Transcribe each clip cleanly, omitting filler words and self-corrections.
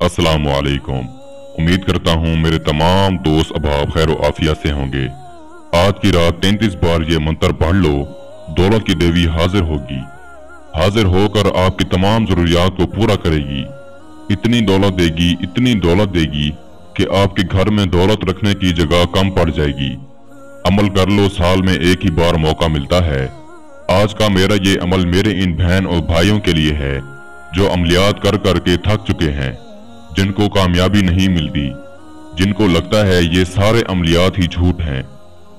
अस्सलाम वालेकुम। उम्मीद करता हूँ मेरे तमाम दोस्त अहबाब खैर व आफियत से होंगे। आज की रात 33 बार ये मंत्र पढ़ लो, दौलत की देवी हाजिर होगी। हाजिर होकर आपकी तमाम जरूरियात को पूरा करेगी। इतनी दौलत देगी कि आपके घर में दौलत रखने की जगह कम पड़ जाएगी। अमल कर लो, साल में एक ही बार मौका मिलता है। आज का मेरा ये अमल मेरे इन बहन और भाइयों के लिए है जो अमलियात कर करके थक चुके हैं, जिनको कामयाबी नहीं मिलती, जिनको लगता है ये सारे अमलियात ही झूठ हैं।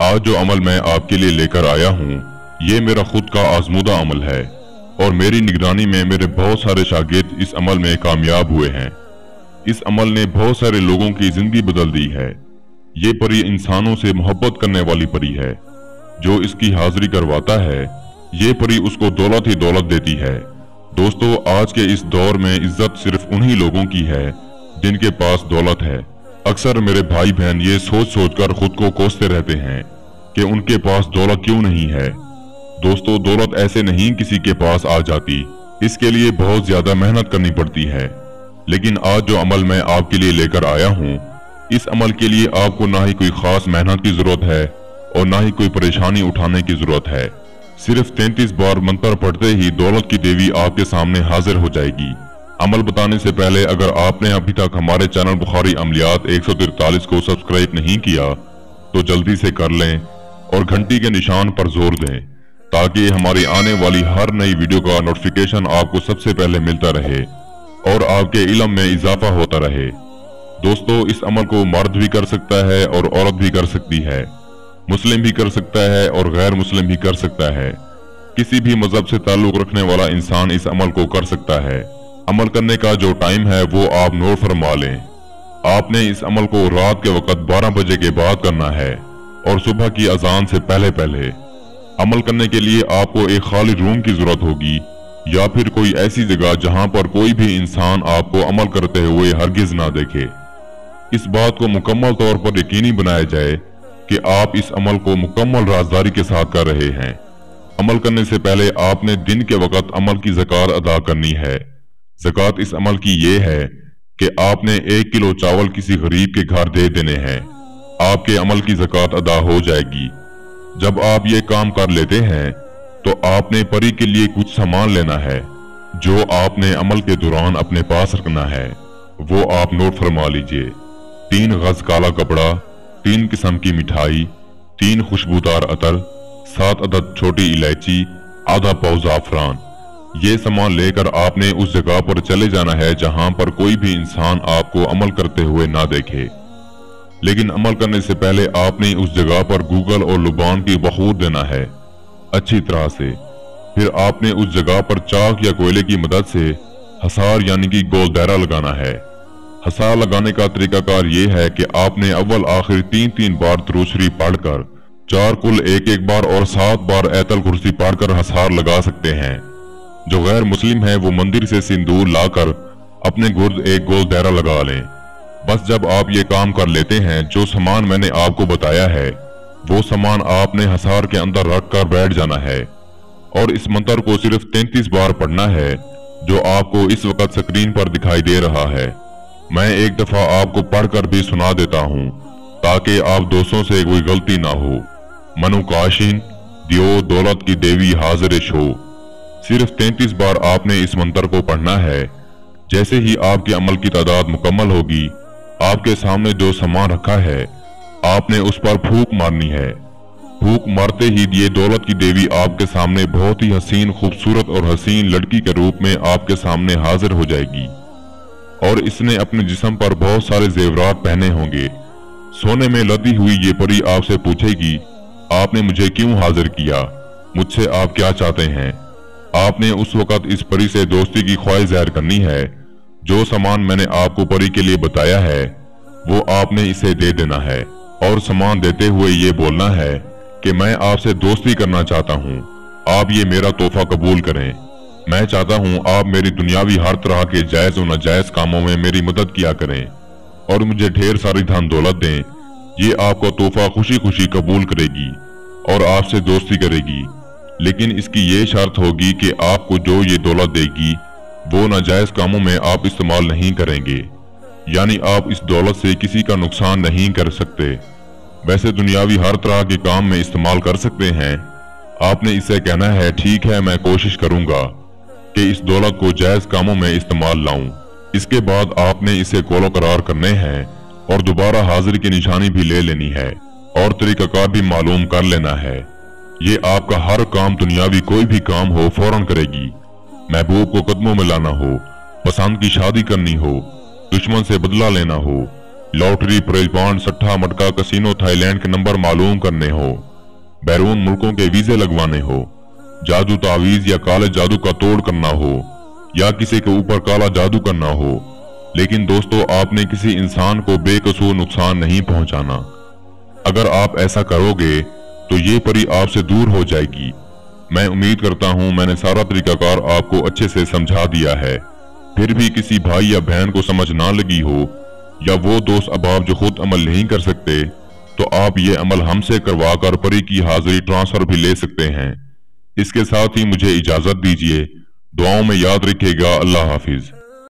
आज जो अमल मैं आपके लिए लेकर आया हूँ ये मेरा खुद का आजमूदा अमल है और मेरी निगरानी में मेरे बहुत सारे शागिर्द इस अमल में कामयाब हुए हैं। इस अमल ने बहुत सारे लोगों की जिंदगी बदल दी है। ये परी इंसानों से मोहब्बत करने वाली परी है। जो इसकी हाजिरी करवाता है ये परी उसको दौलत ही दौलत देती है। दोस्तों, आज के इस दौर में इज्जत सिर्फ उन्हीं लोगों की है जिनके पास दौलत है। अक्सर मेरे भाई बहन ये सोच कर खुद को कोसते रहते हैं कि उनके पास दौलत क्यों नहीं है। दोस्तों, दौलत ऐसे नहीं किसी के पास आ जाती, इसके लिए बहुत ज्यादा मेहनत करनी पड़ती है। लेकिन आज जो अमल मैं आपके लिए लेकर आया हूँ, इस अमल के लिए आपको ना ही कोई खास मेहनत की जरूरत है और ना ही कोई परेशानी उठाने की जरूरत है। सिर्फ 33 बार मंत्र पढ़ते ही दौलत की देवी आपके सामने हाजिर हो जाएगी। अमल बताने से पहले अगर आपने अभी तक हमारे चैनल बुखारी अमलियात 143 को सब्सक्राइब नहीं किया तो जल्दी से कर लें और घंटी के निशान पर जोर दें ताकि हमारी आने वाली हर नई वीडियो का नोटिफिकेशन आपको सबसे पहले मिलता रहे और आपके इल्म में इजाफा होता रहे। दोस्तों, इस अमल को मर्द भी कर सकता है और औरत भी कर सकती है, मुस्लिम भी कर सकता है और गैर मुस्लिम भी कर सकता है। किसी भी मजहब से ताल्लुक रखने वाला इंसान इस अमल को कर सकता है। अमल करने का जो टाइम है वो आप नोट फरमा लें। आपने इस अमल को रात के वक्त 12 बजे के बाद करना है और सुबह की अजान से पहले पहले। अमल करने के लिए आपको एक खाली रूम की जरूरत होगी या फिर कोई ऐसी जगह जहां पर कोई भी इंसान आपको अमल करते हुए हरगिज ना देखे। इस बात को मुकम्मल तौर पर यकीनी बनाया जाए कि आप इस अमल को मुकम्मल राजदारी के साथ कर रहे हैं। अमल करने से पहले आपने दिन के वक्त अमल की ज़कात अदा करनी है। ज़कात इस अमल की ये है कि आपने 1 किलो चावल किसी गरीब के घर दे देने हैं। आपके अमल की ज़कात अदा हो जाएगी। जब आप ये काम कर लेते हैं तो आपने परी के लिए कुछ सामान लेना है जो आपने अमल के दौरान अपने पास रखना है। वो आप नोट फरमा लीजिए। 3 गज काला कपड़ा, 3 किस्म की मिठाई, 3 खुशबूदार अतर, 7 अदद छोटी इलायची, आधा पाव जाफरान। ये सामान लेकर आपने उस जगह पर चले जाना है जहां पर कोई भी इंसान आपको अमल करते हुए ना देखे। लेकिन अमल करने से पहले आपने उस जगह पर गूगल और लुबान की बखूर देना है अच्छी तरह से। फिर आपने उस जगह पर चाक या कोयले की मदद से हसार यानी कि गोल दायरा लगाना है। हसार लगाने का तरीकाकार ये है कि आपने अव्वल आखिर 3-3 बार दुरूद शरीफ पढ़कर 4 कुल 1-1 बार और 7 बार ऐतल कुर्सी पढ़कर हसार लगा सकते हैं। जो गैर मुस्लिम है वो मंदिर से सिंदूर लाकर अपने गुर्द एक गोल दायरा लगा लें। बस जब आप ये काम कर लेते हैं, जो सामान मैंने आपको बताया है वो सामान आपने हसार के अंदर रख कर बैठ जाना है और इस मंत्र को सिर्फ 33 बार पढ़ना है जो आपको इस वक्त स्क्रीन पर दिखाई दे रहा है। मैं एक दफा आपको पढ़कर भी सुना देता हूँ ताकि आप दोस्तों से कोई गलती ना हो। मनु काशिन दियो दौलत की देवी हाजिर शो। सिर्फ 33 बार आपने इस मंत्र को पढ़ना है। जैसे ही आपके अमल की तादाद मुकम्मल होगी, आपके सामने जो सामान रखा है आपने उस पर फूंक मारनी है। फूंक मारते ही ये दौलत की देवी आपके सामने बहुत ही हसीन, खूबसूरत और हसीन लड़की के रूप में आपके सामने हाजिर हो जाएगी और इसने अपने जिस्म पर बहुत सारे जेवरात पहने होंगे। सोने में लदी हुई ये परी आपसे पूछेगी, आपने मुझे क्यों हाजिर किया, मुझसे आप क्या चाहते हैं। आपने उस वक्त इस परी से दोस्ती की ख्वाहिश जाहिर करनी है। जो सामान मैंने आपको परी के लिए बताया है वो आपने इसे दे देना है और सामान देते हुए ये बोलना है कि मैं आपसे दोस्ती करना चाहता हूँ, आप ये मेरा तोहफा कबूल करें। मैं चाहता हूँ आप मेरी दुनियावी हर तरह के जायज और नाजायज कामों में मेरी मदद किया करें और मुझे ढेर सारी धन दौलत दें। ये आपका तोहफा खुशी खुशी कबूल करेगी और आपसे दोस्ती करेगी, लेकिन इसकी ये शर्त होगी कि आपको जो ये दौलत देगी वो नाजायज कामों में आप इस्तेमाल नहीं करेंगे। यानी आप इस दौलत से किसी का नुकसान नहीं कर सकते। वैसे दुनियावी हर तरह के काम में इस्तेमाल कर सकते हैं। आपने इसे कहना है ठीक है मैं कोशिश करूंगा कि इस दौलत को जायज कामों में इस्तेमाल लाऊं। इसके बाद आपने इसे कोलो करार करने हैं और दोबारा हाजिर की निशानी भी ले लेनी है और तरीकाकार भी मालूम कर लेना है। ये आपका हर काम दुनियावी कोई भी काम हो फौरन करेगी। महबूब को कदमों में लाना हो, पसंद की शादी करनी हो, दुश्मन से बदला लेना हो, लॉटरी, प्रेज बॉन्ड, सट्टा मटका, कसीनो, थाईलैंड के नंबर मालूम करने हो, बैरून मुल्कों के वीजे लगवाने हो, जादू तावीज या काले जादू का तोड़ करना हो या किसी के ऊपर काला जादू करना हो। लेकिन दोस्तों, आपने किसी इंसान को बेकसूर नुकसान नहीं पहुंचाना। अगर आप ऐसा करोगे तो ये परी आपसे दूर हो जाएगी। मैं उम्मीद करता हूं मैंने सारा तरीकाकार आपको अच्छे से समझा दिया है। फिर भी किसी भाई या बहन को समझ ना लगी हो या वो दोस्त अहबाब जो खुद अमल नहीं कर सकते, तो आप ये अमल हमसे करवा कर परी की हाजिरी ट्रांसफर भी ले सकते हैं। इसके साथ ही मुझे इजाजत दीजिए। दुआओं में याद रखिएगा। अल्लाह हाफिज।